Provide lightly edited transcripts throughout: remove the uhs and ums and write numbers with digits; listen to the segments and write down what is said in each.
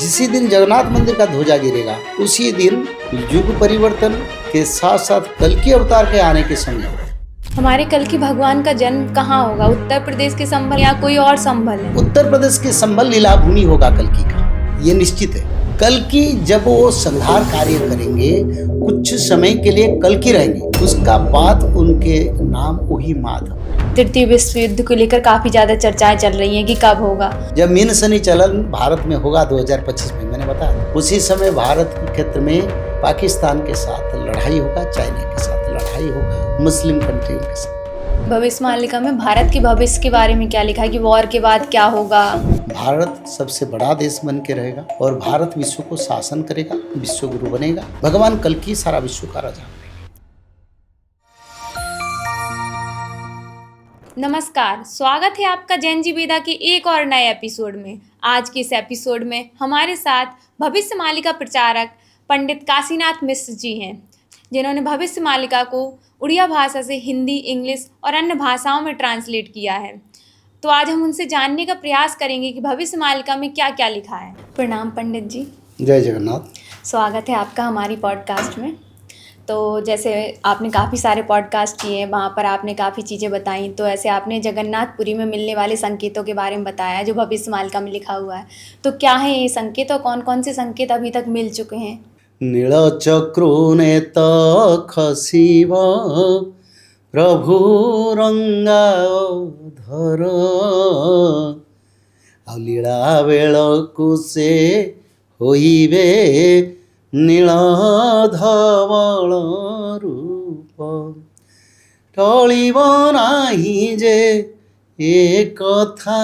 जिसी दिन जगन्नाथ मंदिर का ध्वजा गिरेगा उसी दिन युग परिवर्तन के साथ साथ कल्कि अवतार के आने के समय होगा। हमारे कल्कि भगवान का जन्म कहाँ होगा? उत्तर प्रदेश के संभल या कोई और संभल है? उत्तर प्रदेश के संभल लीलाभूमि होगा कल्कि का, ये निश्चित है। कल्कि जब वो संहार कार्य करेंगे, कुछ समय के लिए कल्कि रहेंगे, उसका बाद उनके नाम वही माधव। तृतीय विश्व युद्ध को लेकर काफी ज्यादा चर्चाएं चल रही हैं कि कब होगा। जब मीन शनि चलन भारत में होगा 2025 में, मैंने बताया उसी समय भारत के क्षेत्र में पाकिस्तान के साथ लड़ाई होगा, चाइना के साथ लड़ाई होगा, मुस्लिम कंट्रियों के साथ। भविष्य मालिका में भारत के भविष्य के बारे में क्या लिखा है कि वॉर के बाद क्या होगा? भारत सबसे बड़ा देश बन के रहेगा और भारत विश्व को शासन करेगा, विश्व गुरु बनेगा। भगवान कल्कि सारा विश्व का राजा बनेगा। नमस्कार, स्वागत है आपका जैन जी वेदा के एक और नए एपिसोड में। आज के इस एपिसोड में हमारे साथ भविष्य मालिका प्रचारक पंडित काशीनाथ मिश्र जी हैं, जिन्होंने भविष्य मालिका को उड़िया भाषा से हिंदी, इंग्लिश और अन्य भाषाओं में ट्रांसलेट किया है। तो आज हम उनसे जानने का प्रयास करेंगे कि भविष्य मालिका में क्या क्या लिखा है। प्रणाम पंडित जी। जय जगन्नाथ। स्वागत है आपका हमारी पॉडकास्ट में। तो जैसे आपने काफ़ी सारे पॉडकास्ट किए, वहाँ पर आपने काफ़ी चीज़ें बताई, तो ऐसे आपने जगन्नाथपुरी में मिलने वाले संकेतों के बारे में बताया जो भविष्य मालिका में लिखा हुआ है। तो क्या है ये संकेत और कौन कौन से संकेत अभी तक मिल चुके हैं? नीलचक्रुनेत खसिव प्रभु रंगाधर लीला बेलकु से होइबे नील धवल रूप टलिब नाही जे ए कथा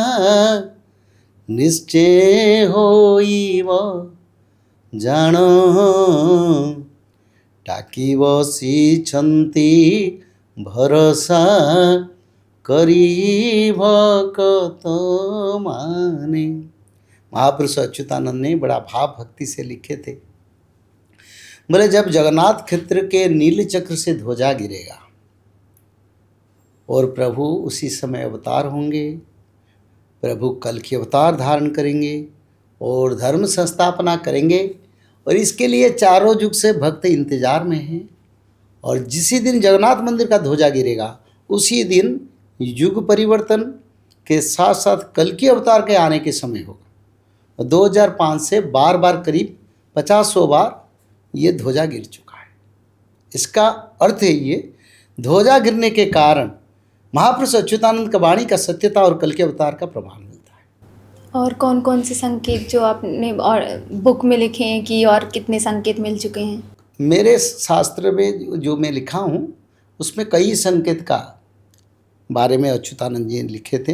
निश्चय होइब जान टाकी बसिछन्ति भरोसा करी भक्त माने। महापुरुष अच्युतानंद ने बड़ा भाव भक्ति से लिखे थे। बोले जब जगन्नाथ क्षेत्र के नील चक्र से ध्वजा गिरेगा और प्रभु उसी समय अवतार होंगे, प्रभु कल्कि अवतार धारण करेंगे और धर्म संस्थापना करेंगे, और इसके लिए चारों युग से भक्त इंतजार में हैं। और जिसी दिन जगन्नाथ मंदिर का ध्वजा गिरेगा उसी दिन युग परिवर्तन के साथ साथ कल्कि अवतार के आने के समय होगा। 2005 से बार बार करीब 50 बार ये ध्वजा गिर चुका है। इसका अर्थ है ये ध्वजा गिरने के कारण महापुरुष अच्युतानंद का वाणी का सत्यता और कल्कि अवतार का प्रमाण मिलता है। और कौन कौन से संकेत जो आपने और बुक में लिखे हैं कि और कितने संकेत मिल चुके हैं? मेरे शास्त्र में जो मैं लिखा हूँ उसमें कई संकेत का बारे में अच्युतानंद जी ने लिखे थे।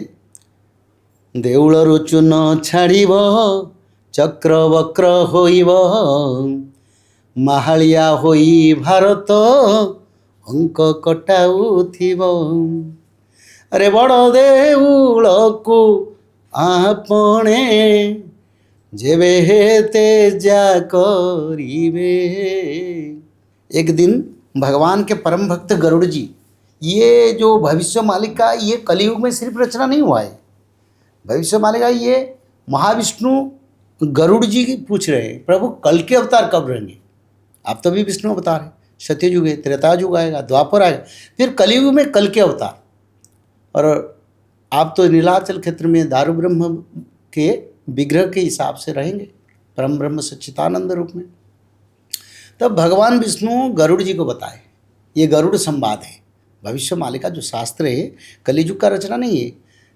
देउल रुचुन छाड़िब चक्र वक्र होइब माहालिया होई भारत अंक कटाउथिब अरे बड़ देउल को आपणे जेबे तेजा करिबे। एक दिन भगवान के परम भक्त गरुड़ जी, ये जो भविष्य मालिका ये कलयुग में सिर्फ रचना नहीं हुआ है। भविष्य मालिका ये महाविष्णु गरुड़ जी पूछ रहे हैं, प्रभु कल्कि अवतार कब रहेंगे? आप तो भी विष्णु अवतार है, सत्ययुग है, त्रेता युग आएगा, द्वापर आएगा, फिर कलयुग में कल्कि अवतार। और आप तो नीलाचल क्षेत्र में दारू ब्रह्म के विग्रह के हिसाब से रहेंगे, परम ब्रह्म सच्चिदानंद रूप में। तब भगवान विष्णु गरुड़ जी को बताए, ये गरुड़ संवाद है। भविष्य मालिका जो शास्त्र है कलियुग का रचना नहीं है।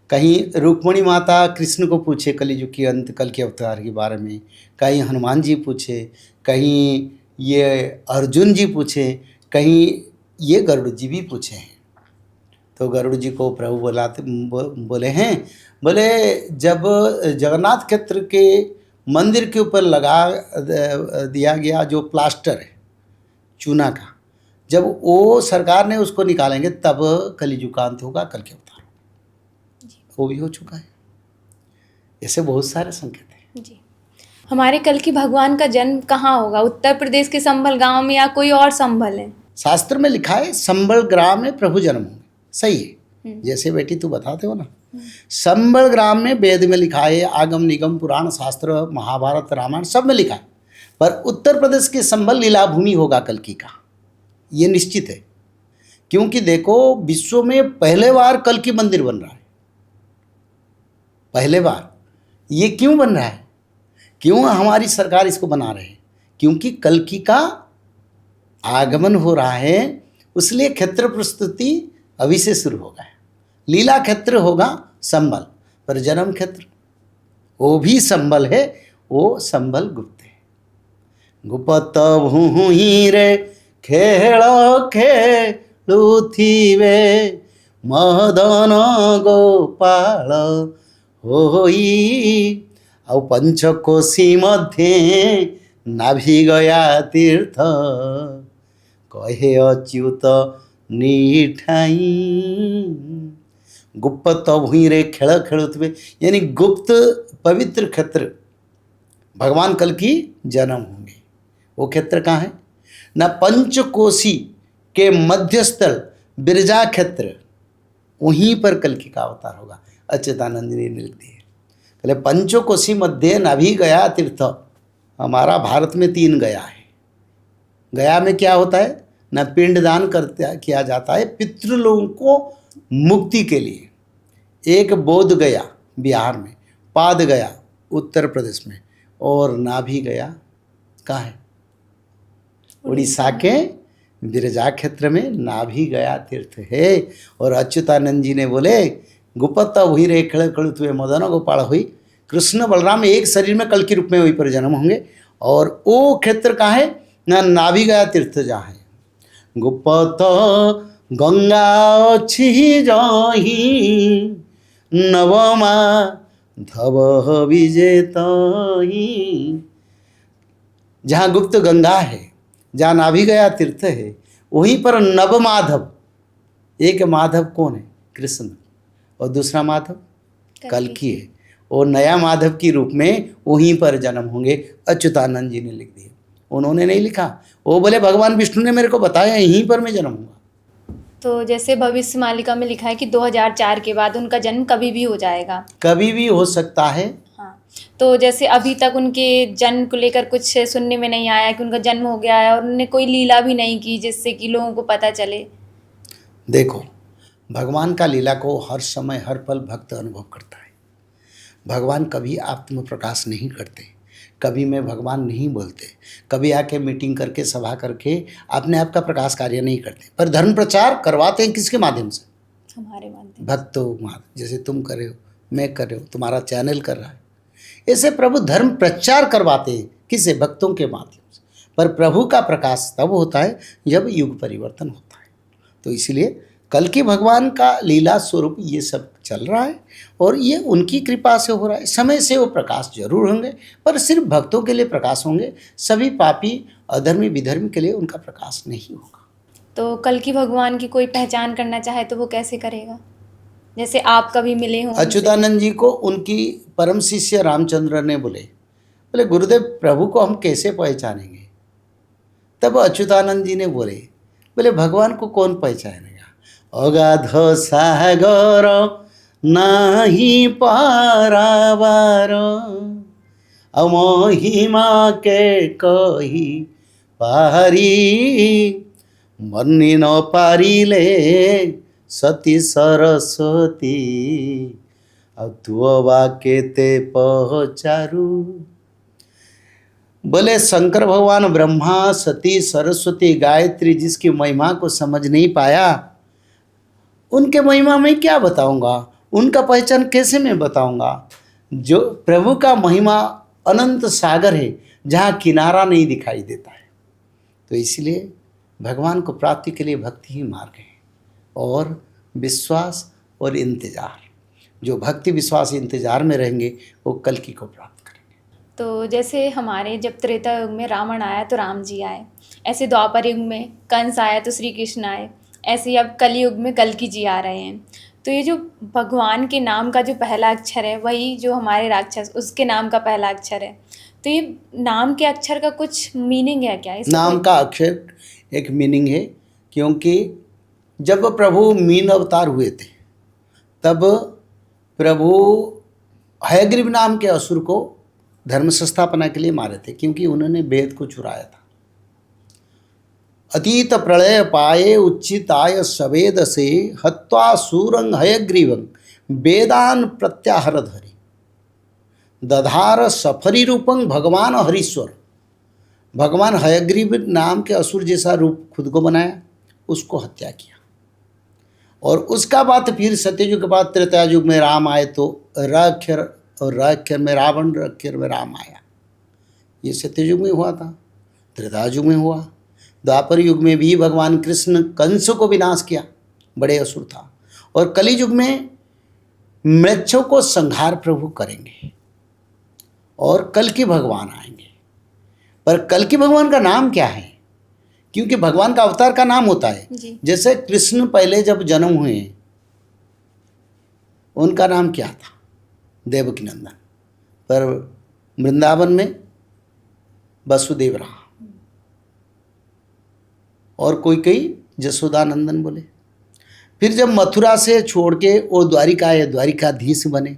कहीं रुक्मणी माता कृष्ण को पूछे कलियुग की अंत कल्कि अवतार के बारे में, कहीं हनुमान जी पूछे, कहीं ये अर्जुन जी पूछे, कहीं ये गरुड़ जी भी पूछे हैं। तो गरुड़ जी को प्रभु बोले हैं, बोले जब जगन्नाथ क्षेत्र के मंदिर के ऊपर लगा दिया गया जो प्लास्टर है चूना का, जब वो सरकार ने उसको निकालेंगे तब कलियुग का अंत होगा, कल्कि अवतार होगा। वो भी हो चुका है। ऐसे बहुत सारे संकेत हैं जी। हमारे कल्कि भगवान का जन्म कहाँ होगा? उत्तर प्रदेश के संभल गांव में या कोई और संभल है? शास्त्र में लिखा है संबल ग्राम में प्रभु जन्म होंगे। सही है, जैसे बेटी तू बताते हो ना, संबल ग्राम में वेद में लिखा है, आगम निगम पुराण शास्त्र महाभारत रामायण सब में लिखा है, पर उत्तर प्रदेश के संबल लीला भूमि होगा कल्कि का, ये निश्चित है। क्योंकि देखो विश्व में पहले बार कल्कि मंदिर बन रहा है, पहले बार। ये क्यों बन रहा है, क्यों हमारी सरकार इसको बना रहे हैं? क्योंकि कल्कि का आगमन हो रहा है, इसलिए क्षेत्र प्रस्तुति अभी से शुरू होगा। लीला क्षेत्र होगा संबल, पर जन्म क्षेत्र वो भी संबल है, वो संबल गुप्त है। गुप्त भूहि रे खेल खेलुथिबे मदन गोपाल होई, ଆଉ पंचकोशी मध्ये नाभि गया तीर्थ कहे अच्युत निठाई। गुप्त भूमि रे खेल खेलुथिबे, यानी गुप्त पवित्र क्षेत्र भगवान कल्कि जन्म होंगे। वो क्षेत्र कहाँ है ना, पंचकोशी के मध्यस्थल बिरजा क्षेत्र, वहीं पर कल्कि का अवतार होगा। अच्युतानंद जी ने लिख दिए, कहले पंचकोशी मध्य नाभि गया तीर्थ। हमारा भारत में 3 गया है। गया में क्या होता है ना, पिंडदान करते किया जाता है पितृलोगों को मुक्ति के लिए। एक बोध गया बिहार में, पाद गया उत्तर प्रदेश में, और नाभि गया कहाँ है, उड़ीसा के बिरजा क्षेत्र में नाभि गया तीर्थ है। और अच्युतानंद जी ने बोले गुप्त हुई रे खेल खेलुथिबे मदन गोपाल हुई, कृष्ण बलराम एक शरीर में कल्कि रूप में वहीं पर जन्म होंगे। और वो क्षेत्र कहाँ है ना, नाभि गया तीर्थ जहाँ है। गुप्त गंगा अछि जाहि नवमा धव विजेताही। जहाँ गुप्त गंगा है, जहाँ नाभि गया तीर्थ है, वहीं पर नव माधव, एक माधव कौन है, कृष्ण, और दूसरा माधव कल्कि है। और नया माधव की रूप में वहीं पर जन्म होंगे। अच्युतानंद जी ने लिख दिया, उन्होंने नहीं लिखा। वो बोले भगवान विष्णु ने मेरे को बताया यहीं पर मैं जन्म होगा। तो जैसे भविष्य मालिका में लिखा है कि 2004 के बाद उनका जन्म कभी भी हो जाएगा, कभी भी हो सकता है। हाँ, तो जैसे अभी तक उनके जन्म को लेकर कुछ सुनने में नहीं आया कि उनका जन्म हो गया है, और उन्होंने कोई लीला भी नहीं की जिससे कि लोगों को पता चले। देखो भगवान का लीला को हर समय हर पल भक्त अनुभव करता है। भगवान कभी आत्म प्रकाश नहीं करते, कभी मैं भगवान नहीं बोलते, कभी आके मीटिंग करके सभा करके अपने आप का प्रकाश कार्य नहीं करते, पर धर्म प्रचार करवाते हैं किसके माध्यम से, हमारे माध्यम, भक्तों माध्यम, जैसे तुम कर रहे हो, मैं कर रहे हो, तुम्हारा चैनल कर रहा है। ऐसे प्रभु धर्म प्रचार करवाते हैं किसे, भक्तों के माध्यम से। पर प्रभु का प्रकाश तब होता है जब युग परिवर्तन होता है। तो इसलिए कल्कि भगवान का लीला स्वरूप ये सब चल रहा है, और ये उनकी कृपा से हो रहा है। समय से वो प्रकाश जरूर होंगे, पर सिर्फ भक्तों के लिए प्रकाश होंगे, सभी पापी अधर्मी विधर्मी के लिए उनका प्रकाश नहीं होगा। तो कल्कि भगवान की कोई पहचान करना चाहे तो वो कैसे करेगा, जैसे आप कभी मिले हों? अच्युतानंद जी को उनकी परम शिष्य रामचंद्र ने बोले गुरुदेव प्रभु को हम कैसे पहचानेंगे? तब अच्युतानंद जी ने बोले भगवान को कौन पहचानेगा, अगाध सागर नाही पारावार, महिमा के कही पारी, मन्नी न पारिले सती सरस्वती, तुअबा केते पहचारू। बोले शंकर भगवान ब्रह्मा सती सरस्वती गायत्री जिसकी महिमा को समझ नहीं पाया, उनके महिमा में क्या बताऊंगा, उनका पहचान कैसे मैं बताऊंगा। जो प्रभु का महिमा अनंत सागर है जहाँ किनारा नहीं दिखाई देता है। तो इसलिए भगवान को प्राप्ति के लिए भक्ति ही मार्ग है, और विश्वास और इंतजार। जो भक्ति विश्वास इंतजार में रहेंगे वो कल्कि को प्राप्त करेंगे। तो जैसे हमारे जब त्रेता युग में रावण आया तो राम जी आए, ऐसे द्वापर युग में कंस आया तो श्री कृष्ण आए, ऐसे ही अब कलयुग में कल्कि जी आ रहे हैं। तो ये जो भगवान के नाम का जो पहला अक्षर है, वही जो हमारे राक्षस उसके नाम का पहला अक्षर है। तो ये नाम के अक्षर का कुछ मीनिंग है क्या? नाम का अक्षर एक मीनिंग है, क्योंकि जब प्रभु मीन अवतार हुए थे तब प्रभु हयग्रीव नाम के असुर को धर्म संस्थापना के लिए मारे थे, क्योंकि उन्होंने वेद को चुराया था। अतीत प्रलय पाए उच्चिताय सवेद से हत्वा सूरंग हयग्रीवं वेदान प्रत्याहर धरी दधार सफरी रूपं भगवान हरीश्वर। भगवान हयग्रीव नाम के असुर जैसा रूप खुद को बनाया, उसको हत्या किया। और उसका बाद फिर सत्ययुग के बाद त्रेता युग में राम आए, तो र और र में रावण, र में राम आया। ये सत्ययुग में हुआ था, त्रेता युग में हुआ। द्वापर युग में भी भगवान कृष्ण कंस को विनाश किया, बड़े असुर था। और कली युग में मृक्षों को संहार प्रभु करेंगे और कल्कि भगवान आएंगे। पर कल्कि भगवान का नाम क्या है? क्योंकि भगवान का अवतार का नाम होता है। जैसे कृष्ण पहले जब जन्म हुए, उनका नाम क्या था? देवकी नंदन। पर वृंदावन में वसुदेव रहा, और कोई जसोदानंदन बोले। फिर जब मथुरा से छोड़ के वो द्वारिका आए, द्वारिकाधीश बने।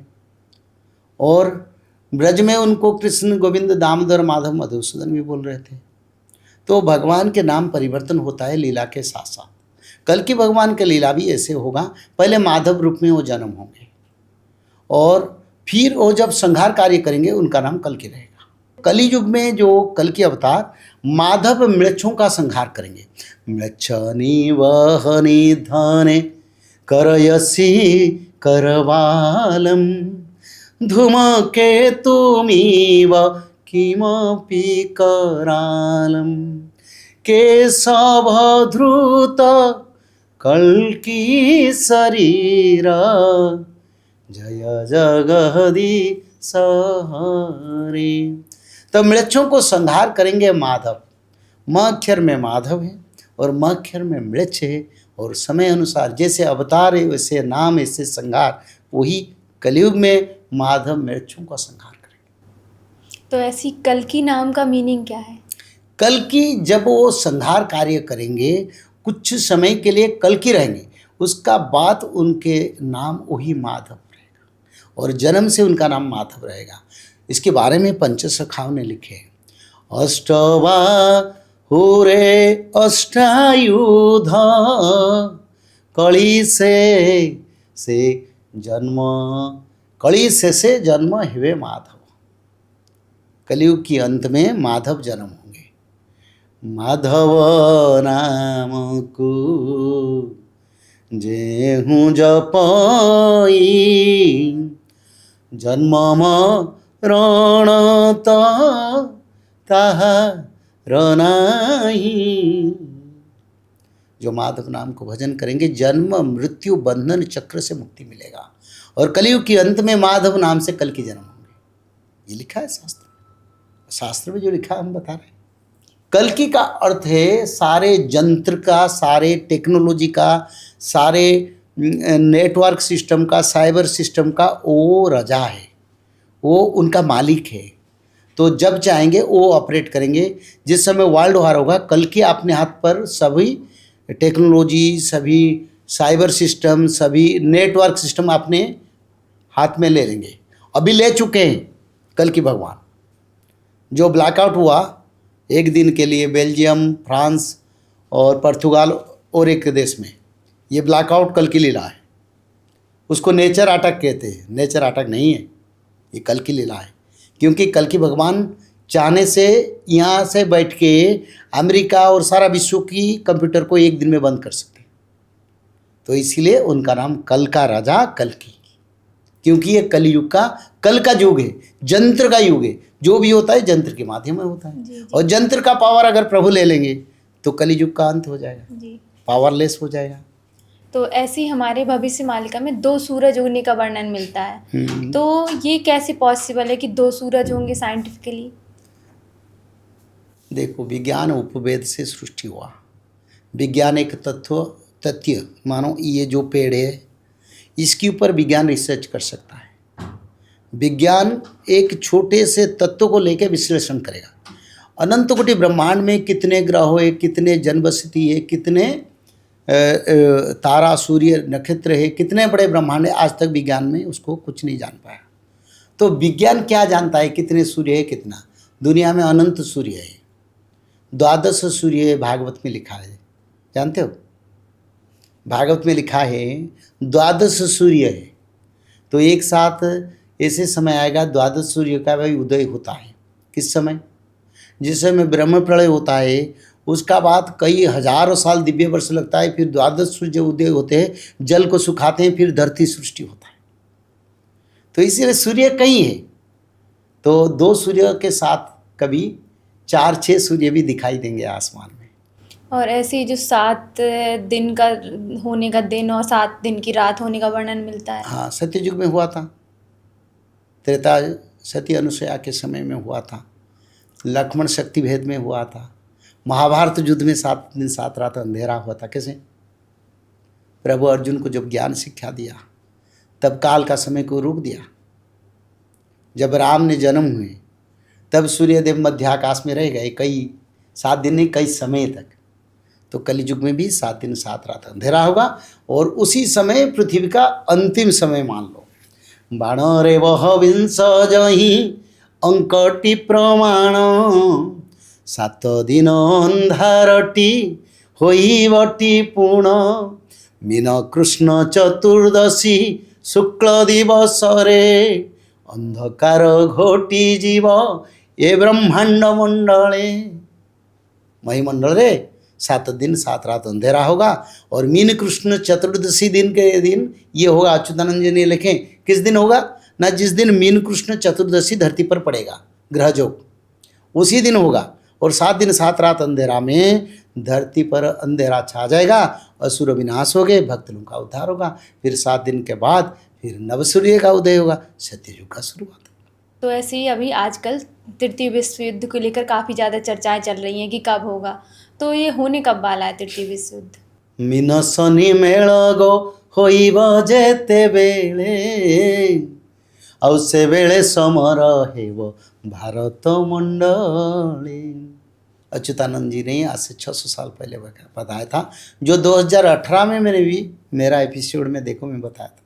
और ब्रज में उनको कृष्ण, गोविंद, दामोदर, माधव, मधुसूदन भी बोल रहे थे। तो भगवान के नाम परिवर्तन होता है लीला के साथ साथ। कल की भगवान का लीला भी ऐसे होगा, पहले माधव रूप में वो जन्म होंगे, और फिर वो जब संहार कार्य करेंगे, उनका नाम कल्कि रहेगा। कली युग में जो कल्कि अवतार माधव मृक्षों का संहार करेंगे। मृक्षनि वहनि धने करयसि करवालम धूमकेतुमिव किमपि करालम केशवधृत कल्कि शरीर जय जगदीश हरे। तो मृक्षों को संहार करेंगे माधव। म अक्षर में माधव है और म अक्षर में मृक्ष है, और समय अनुसार जैसे अवतार है वैसे नाम, ऐसे संहार। वही कलयुग में माधव मृक्षों का संहार करेंगे। तो ऐसी कल्कि नाम का मीनिंग क्या है? कल्कि जब वो संहार कार्य करेंगे, कुछ समय के लिए कल्कि रहेंगे, उसका बाद उनके नाम वही माधव रहेगा, और जन्म से उनका नाम माधव रहेगा। इसके बारे में पंचसखाओं ने लिखे, अष्टवा हुरे अष्टायुध कली से जन्म, कली से जन्म हुए माधव। कलयुग के अंत में माधव जन्म होंगे। माधव नाम को जेहूँ जपई जन्म मरण ताहार नाही। जो माधव नाम को भजन करेंगे, जन्म मृत्यु बंधन चक्र से मुक्ति मिलेगा। और कलयुग के अंत में माधव नाम से कल्कि जन्म होंगे। ये लिखा है शास्त्र में जो लिखा हम बता रहे हैं। कल्कि का अर्थ है सारे यंत्र का, सारे टेक्नोलॉजी का, सारे नेटवर्क सिस्टम का, साइबर सिस्टम का वो राजा है, वो उनका मालिक है। तो जब चाहेंगे वो ऑपरेट करेंगे। जिस समय वर्ल्ड वार होगा, कल्कि अपने हाथ पर सभी टेक्नोलॉजी, सभी साइबर सिस्टम, सभी नेटवर्क सिस्टम अपने हाथ में ले लेंगे। अभी ले चुके हैं कल्कि भगवान। जो ब्लैकआउट हुआ एक दिन के लिए बेल्जियम, फ्रांस और पुर्तगाल और एक देश में, ये ब्लैकआउट कल्कि लीला है। उसको नेचर अटैक कहते हैं। नेचर अटैक नहीं है, ये कल्कि लीला है। क्योंकि कल्कि भगवान चाहने से यहाँ से बैठ के अमेरिका और सारा विश्व की कंप्यूटर को एक दिन में बंद कर सकते। तो इसीलिए उनका नाम कल का राजा कल्कि, क्योंकि ये कलयुग का, कल का युग है, जंत्र का युग है। जो भी होता है जंत्र के माध्यम में होता है। जी। और जंत्र का पावर अगर प्रभु ले लेंगे तो कलयुग का अंत हो जाएगा। जी। पावरलेस हो जाएगा। तो ऐसी हमारे भविष्य मालिका में 2 सूरज होने का वर्णन मिलता है। तो ये कैसे पॉसिबल है कि 2 सूरज होंगे साइंटिफिकली? देखो, विज्ञान उपवेद से सृष्टि हुआ। विज्ञान एक तथ्य मानो ये जो पेड़ है, इसके ऊपर विज्ञान रिसर्च कर सकता है। विज्ञान एक छोटे से तत्व को लेकर विश्लेषण करेगा। अनंत कोटि ब्रह्मांड में कितने ग्रह है, कितने जनबसती है, कितने तारा सूर्य नक्षत्र है, कितने बड़े ब्रह्मांड है, आज तक विज्ञान में उसको कुछ नहीं जान पाया। तो विज्ञान क्या जानता है कितने सूर्य है, कितना? दुनिया में अनंत सूर्य है, 12 सूर्य भागवत में लिखा है, जानते हो? भागवत में लिखा है 12 सूर्य है। तो एक साथ ऐसे समय आएगा 12 सूर्य का भी उदय होता है। किस समय? जिस समय ब्रह्म प्रलय होता है, उसका बाद कई हजारों साल दिव्य वर्ष लगता है, फिर 12 सूर्य उदय होते हैं, जल को सुखाते हैं, फिर धरती सृष्टि होता है। तो इसीलिए सूर्य कई है, तो 2 सूर्य के साथ कभी 4-6 सूर्य भी दिखाई देंगे आसमान में। और ऐसे ही जो 7 दिन का होने का दिन और 7 दिन की रात होने का वर्णन मिलता है। हाँ, सत्ययुग में हुआ था, त्रेता सती अनुसुया के समय में हुआ था, लक्ष्मण शक्ति भेद में हुआ था, महाभारत युद्ध में 7 दिन 7 रात अंधेरा हुआ था। कैसे? प्रभु अर्जुन को जब ज्ञान शिक्षा दिया, तब काल का समय को रोक दिया। जब राम ने जन्म हुए, तब सूर्यदेव मध्य आकाश में रह गए कई 7 दिन नहीं, कई समय तक। तो कलियुग में भी 7 दिन 7 रात अंधेरा होगा, और उसी समय पृथ्वी का अंतिम समय मान लो। बाण रे वह विंश जही अंकटी प्रमाण, 7 दिन अंधारटी होइबटी पूर्ण, मीन कृष्ण चतुर्दशी शुक्ल दिवस रे, अंधकार घोटी जीव ये ब्रह्मांड मंडले। महीमंडल रे 7 दिन 7 रात अंधेरा होगा, और मीन कृष्ण चतुर्दशी दिन के दिन ये होगा। अच्युतानंद जी ने लिखें किस दिन होगा ना, जिस दिन मीन कृष्ण चतुर्दशी धरती पर पड़ेगा, ग्रह योग, उसी दिन होगा। और 7 दिन 7 रात अंधेरा में धरती पर अंधेरा छा जाएगा, असुर विनाश हो गए, भक्त लोगों का उद्धार होगा। फिर 7 दिन के बाद फिर नव सूर्य का उदय होगा, सत्ययुग का शुरुआत। तो ऐसे ही अभी आजकल तृतीय विश्व युद्ध को लेकर काफ़ी ज़्यादा चर्चाएं चल रही हैं कि कब होगा, तो ये होने कब वाला है तृतीय विश्व युद्ध? मीन शनि मेल गो होइब जेते बेले, और से बेले समर हेब भारत मंडले। अच्युतानंद जी ने आज से 600 साल पहले बताया था, जो 2018 में मैंने भी मेरा एपिसोड में देखो मैं बताया था,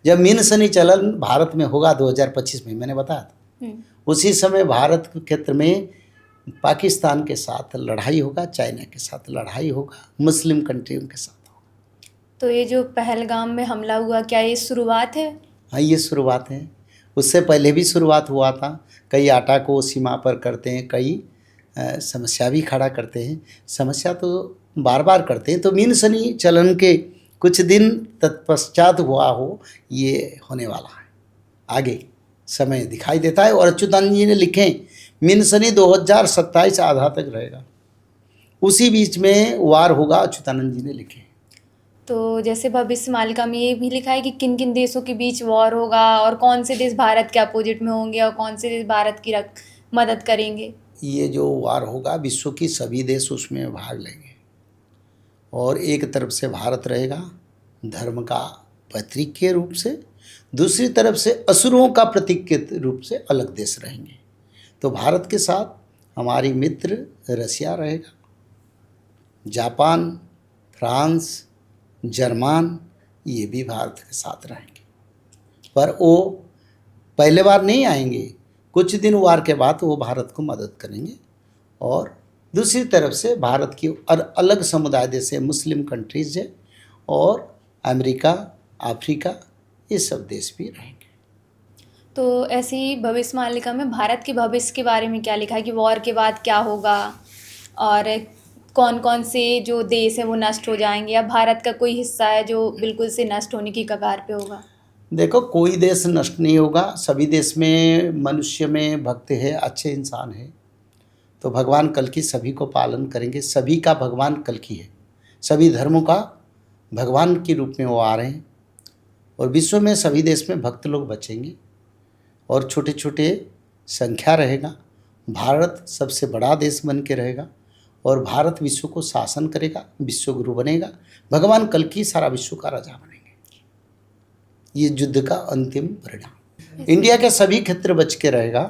जब मीन शनि चलन भारत में होगा 2025 में, मैंने बताया था। उसी समय भारत के क्षेत्र में पाकिस्तान के साथ लड़ाई होगा, चाइना के साथ लड़ाई होगा, मुस्लिम कंट्रियों के साथ होगा। तो ये जो पहलगाम में हमला हुआ, क्या ये शुरुआत है? हाँ, ये शुरुआत है। उससे पहले भी शुरुआत हुआ था। कई आटा को सीमा पर करते हैं, कई समस्या भी खड़ा करते हैं, समस्या तो बार बार करते हैं। तो मीन शनि चलन के कुछ दिन तत्पश्चात हुआ हो, ये होने वाला है, आगे समय दिखाई देता है। और अच्युतानंद जी ने लिखे मीन शनि 2027 आधा तक रहेगा, उसी बीच में वार होगा, अच्युतानंद जी ने लिखे। तो जैसे भविष्य मालिका में ये भी लिखा है कि किन किन देशों के बीच वॉर होगा, और कौन से देश भारत के अपोजिट में होंगे, और कौन से देश भारत की मदद करेंगे। ये जो वार होगा, विश्व की सभी देश उसमें भाग लेंगे, और एक तरफ से भारत रहेगा धर्म का प्रतीक के रूप से, दूसरी तरफ से असुरों का प्रतीक के रूप से अलग देश रहेंगे। तो भारत के साथ हमारी मित्र रसिया रहेगा, जापान, फ्रांस, जर्मन, ये भी भारत के साथ रहेंगे। पर वो पहले बार नहीं आएंगे, कुछ दिन वार के बाद वो भारत को मदद करेंगे। और दूसरी तरफ से भारत की और अलग समुदाय जैसे मुस्लिम कंट्रीज है, और अमेरिका, अफ्रीका, ये सब देश भी रहेंगे। तो ऐसे ही भविष्य मालिका में भारत के भविष्य के बारे में क्या लिखा है कि वॉर के बाद क्या होगा, और कौन कौन से जो देश है वो नष्ट हो जाएंगे, या भारत का कोई हिस्सा है जो बिल्कुल से नष्ट होने की कगार पे होगा? देखो, कोई देश नष्ट नहीं होगा, सभी देश में मनुष्य में भक्त है, अच्छे इंसान है। तो भगवान कल की सभी को पालन करेंगे, सभी का भगवान कल की है, सभी धर्मों का भगवान के रूप में वो आ रहे हैं। और विश्व में सभी देश में भक्त लोग बचेंगे, और छोटे छोटे संख्या रहेगा। भारत सबसे बड़ा देश बन के रहेगा, और भारत विश्व को शासन करेगा, विश्व गुरु बनेगा, भगवान कल की सारा विश्व का राजा बनेंगे। ये युद्ध का अंतिम परिणाम। इंडिया के सभी क्षेत्र बच के रहेगा,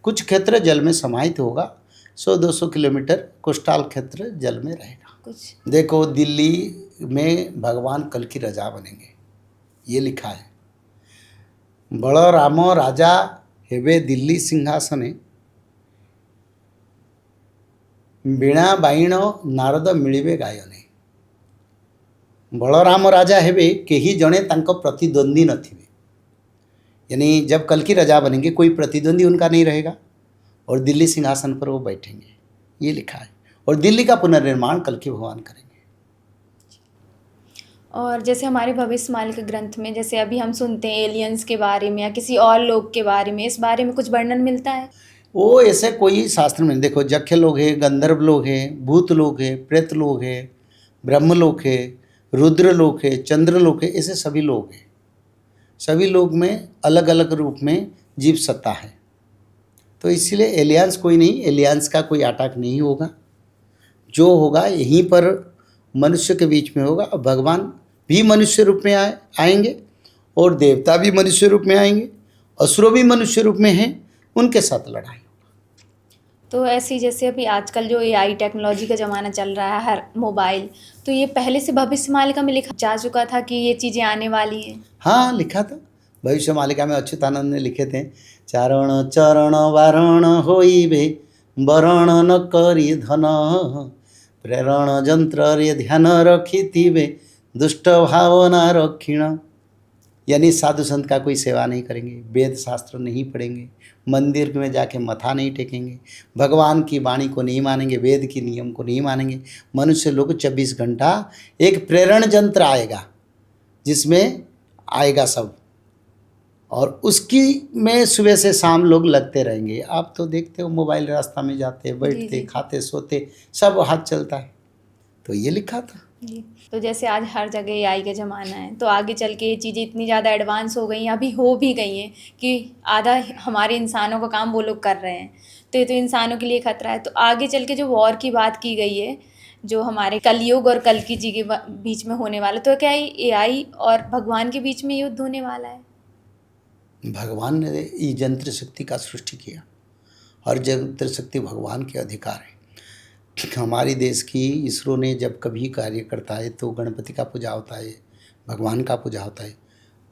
कुछ क्षेत्र जल में समाहित होगा, 100-200 किलोमीटर कोस्टल क्षेत्र जल में रहेगा। कुछ देखो, दिल्ली में भगवान कल की रजा बनेंगे, ये लिखा है। बड़ राम राजा हेबे दिल्ली सिंहासने, वीणा बाईण नारद मिलिबे गायने। बलराम राजा हेबे केही जणे तांको प्रतिद्वंदी नथिबे, यानी जब कल की रजा बनेंगे कोई प्रतिद्वंदी उनका नहीं रहेगा और दिल्ली सिंहासन पर वो बैठेंगे, ये लिखा है। और दिल्ली का पुनर्निर्माण कल की भगवान करेंगे। और जैसे हमारे भविष्यवाणी के ग्रंथ में जैसे अभी हम सुनते हैं एलियंस के बारे में या किसी और लोग के बारे में, इस बारे में कुछ वर्णन मिलता है? वो ऐसे कोई शास्त्र में देखो, जख्य लोग हैं, गंधर्व लोग हैं, भूत लोग हैं, प्रेत लोग हैं, ब्रह्म लोग है, रुद्र लोग है, चंद्र लोग है, ऐसे सभी लोग हैं। सभी लोग में अलग अलग रूप में जीव सत्ता है। तो इसीलिए एलियंस कोई नहीं, एलियंस का कोई अटैक नहीं होगा। जो होगा यहीं पर मनुष्य के बीच में होगा। और भगवान भी मनुष्य रूप में आएंगे और देवता भी मनुष्य रूप में आएंगे, असुर भी मनुष्य रूप में हैं, उनके साथ लड़ाई। तो ऐसी जैसे अभी आजकल जो एआई टेक्नोलॉजी का ज़माना चल रहा है, हर मोबाइल, तो ये पहले से भविष्य मालिका में लिखा जा चुका था कि ये चीज़ें आने वाली हैं? हाँ, लिखा था। भविष्य मालिका में अच्युतानंद ने लिखे थे, चारण चरण वारण होइबे, वरण न करी धन, प्रेरण जंत्र रे ध्यान रखिथिबे, दुष्ट भावना रखिण। यानी साधु संत का कोई सेवा नहीं करेंगे, वेद शास्त्र नहीं पढ़ेंगे, मंदिर में जाके मथा नहीं टेकेंगे, भगवान की वाणी को नहीं मानेंगे, वेद की नियम को नहीं मानेंगे। मनुष्य लोग 24 घंटा एक प्रेरण यंत्र आएगा जिसमें आएगा सब, और उसकी में सुबह से शाम लोग लगते रहेंगे। आप तो देखते हो मोबाइल, रास्ता में जाते बैठते खाते सोते सब हाथ चलता है। तो ये लिखा था जी। तो जैसे आज हर जगह एआई का ज़माना है, तो आगे चल के ये चीज़ें इतनी ज़्यादा एडवांस हो गई हैं, अभी हो भी गई हैं कि आधा हमारे इंसानों का काम वो लोग कर रहे हैं। तो ये तो इंसानों के लिए खतरा है। तो आगे चल के जो वॉर की बात की गई है, जो हमारे कलयुग और कल्कि जी के बीच में होने वाला, तो क्या एआई और भगवान के बीच में युद्ध होने वाला है? भगवान ने ये यंत्र शक्ति का सृष्टि किया, हर यंत्र शक्ति भगवान के अधिकार है। हमारी देश की इसरो ने जब कभी कार्य करता है तो गणपति का पूजा होता है, भगवान का पूजा होता है।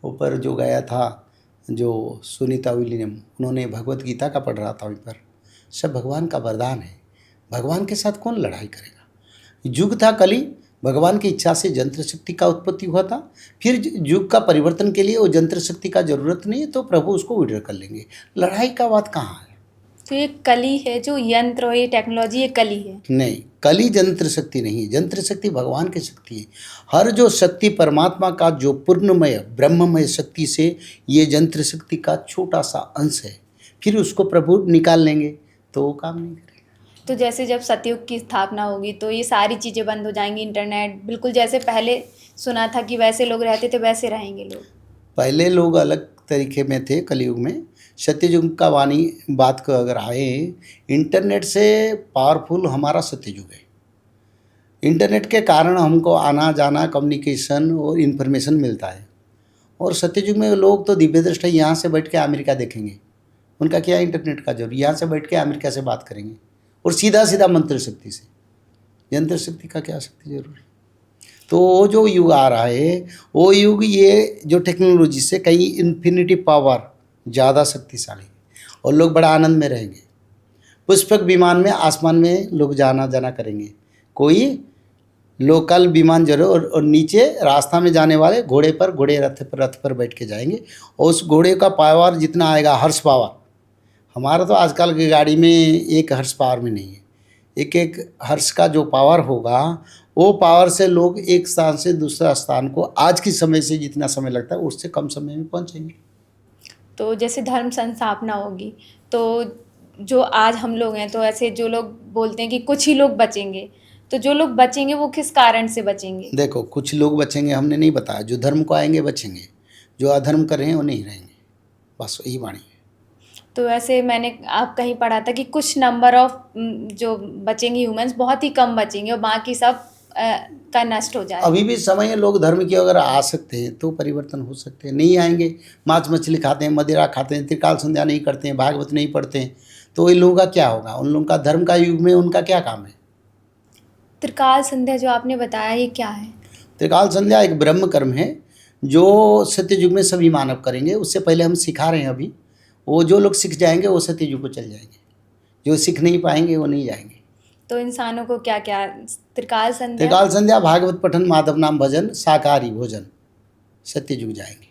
ऊपर जो गया था, जो सुनीता विलियम, उन्होंने भगवत गीता का पढ़ रहा था, वहीं पर सब भगवान का वरदान है। भगवान के साथ कौन लड़ाई करेगा? युग था कली, भगवान की इच्छा से यंत्र शक्ति का उत्पत्ति हुआ था। फिर युग का परिवर्तन के लिए वो यंत्र शक्ति का जरूरत नहीं है, तो प्रभु उसको विड्रॉ कर लेंगे। लड़ाई का बात कहाँ है? तो ये कली है, जो यंत्र और ये टेक्नोलॉजी, ये कली है? नहीं, कली यंत्र शक्ति नहीं है। यंत्र शक्ति भगवान की शक्ति है। हर जो शक्ति परमात्मा का जो पूर्णमय ब्रह्ममय शक्ति से ये यंत्र शक्ति का छोटा सा अंश है, फिर उसको प्रभु निकाल लेंगे तो वो काम नहीं करेगा। तो जैसे जब सतयुग की स्थापना होगी तो ये सारी चीज़ें बंद हो जाएंगी, इंटरनेट बिल्कुल जैसे पहले सुना था कि वैसे लोग रहते थे वैसे रहेंगे लोग? पहले लोग अलग तरीके में थे कलयुग में। सत्ययुग का वाणी बात को अगर आए, इंटरनेट से पावरफुल हमारा सत्ययुग है। इंटरनेट के कारण हमको आना जाना, कम्युनिकेशन और इन्फॉर्मेशन मिलता है। और सत्ययुग में लोग तो दिव्य दृष्टि यहाँ से बैठ के अमेरिका देखेंगे, उनका क्या इंटरनेट का जरूरी, यहाँ से बैठ के अमेरिका से बात करेंगे और सीधा सीधा मंत्र शक्ति से। यंत्र शक्ति का क्या शक्ति जरूरी? तो वो जो युग आ रहा है वो युग, ये जो टेक्नोलॉजी से कई इन्फिनिटी पावर ज़्यादा शक्तिशाली और लोग बड़ा आनंद में रहेंगे। पुष्पक विमान में आसमान में लोग जाना जाना करेंगे, कोई लोकल विमान जरूर, और नीचे रास्ता में जाने वाले घोड़े पर, घोड़े रथ पर बैठ के जाएंगे। और उस घोड़े का पावर जितना आएगा, हर्ष पावर, हमारा तो आजकल की गाड़ी में एक हर्ष पावर में नहीं है। एक एक हर्ष का जो पावर होगा, वो पावर से लोग एक स्थान से दूसरा स्थान को आज की समय से जितना समय लगता है उससे कम समय में पहुंचेंगे। तो जैसे धर्म संस्थापना होगी, तो जो आज हम लोग हैं, तो ऐसे जो लोग बोलते हैं कि कुछ ही लोग बचेंगे, तो जो लोग बचेंगे वो किस कारण से बचेंगे? देखो, कुछ लोग बचेंगे हमने नहीं बताया, जो धर्म को आएंगे बचेंगे, जो अधर्म कर रहे हैं वो नहीं रहेंगे, बस यही वाणी है। तो ऐसे मैंने आप कहीं पढ़ा था कि कुछ नंबर ऑफ जो बचेंगे ह्यूमंस, बहुत ही कम बचेंगे और बाकी सब का नष्ट हो जाए। अभी भी समय है, लोग धर्म की अगर आ सकते हैं तो परिवर्तन हो सकते हैं। नहीं आएंगे, मांस मछली खाते हैं, मदिरा खाते हैं, त्रिकाल संध्या नहीं करते हैं, भागवत नहीं पढ़ते हैं, तो इन लोगों का क्या होगा? उन लोगों का धर्म का युग में उनका क्या काम है? त्रिकाल संध्या जो आपने बताया, ये क्या है? त्रिकाल संध्या एक ब्रह्म कर्म है जो सत्ययुग में सभी मानव करेंगे। उससे पहले हम सिखा रहे हैं अभी। वो जो लोग सीख जाएंगे वो सत्ययुग को चल जाएंगे, जो सीख नहीं पाएंगे वो नहीं जाएंगे। तो इंसानों को क्या क्या त्रिकाल संध्या? त्रिकाल संध्या, भागवत पठन, माधव नाम भजन, शाकाहारी भोजन, सत्ययुग जाएंगे।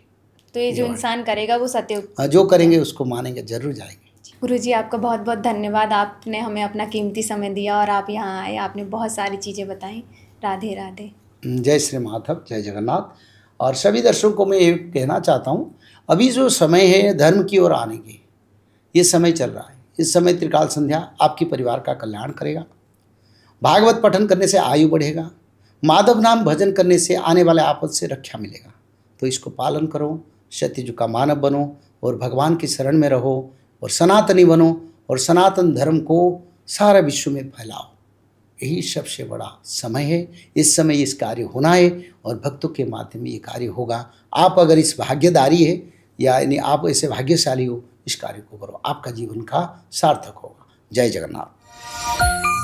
तो ये जो इंसान करेगा वो सत्ययुग, हाँ, जो करेंगे उसको मानेंगे, जरूर जाएंगे। गुरुजी आपका बहुत बहुत धन्यवाद। आपने हमें अपना कीमती समय दिया और आप यहाँ आए, आपने बहुत सारी चीज़ें बताई। राधे राधे। जय श्री माधव, जय जगन्नाथ। और सभी दर्शकों को मैं ये कहना चाहता हूँ, अभी जो समय है धर्म की ओर आने की, ये समय चल रहा है। इस समय त्रिकाल संध्या आपके परिवार का कल्याण करेगा। भागवत पठन करने से आयु बढ़ेगा। माधव नाम भजन करने से आने वाले आपद से रक्षा मिलेगा। तो इसको पालन करो, सत्ययुग का मानव बनो और भगवान की शरण में रहो और सनातनी बनो और सनातन धर्म को सारा विश्व में फैलाओ। यही सबसे बड़ा समय है। इस समय इस कार्य होना है और भक्तों के माध्यम में ये कार्य होगा। आप अगर इस भाग्यदारी है या यानी आप ऐसे भाग्यशाली हो, इस कार्य को करो, आपका जीवन का सार्थक होगा। जय जगन्नाथ।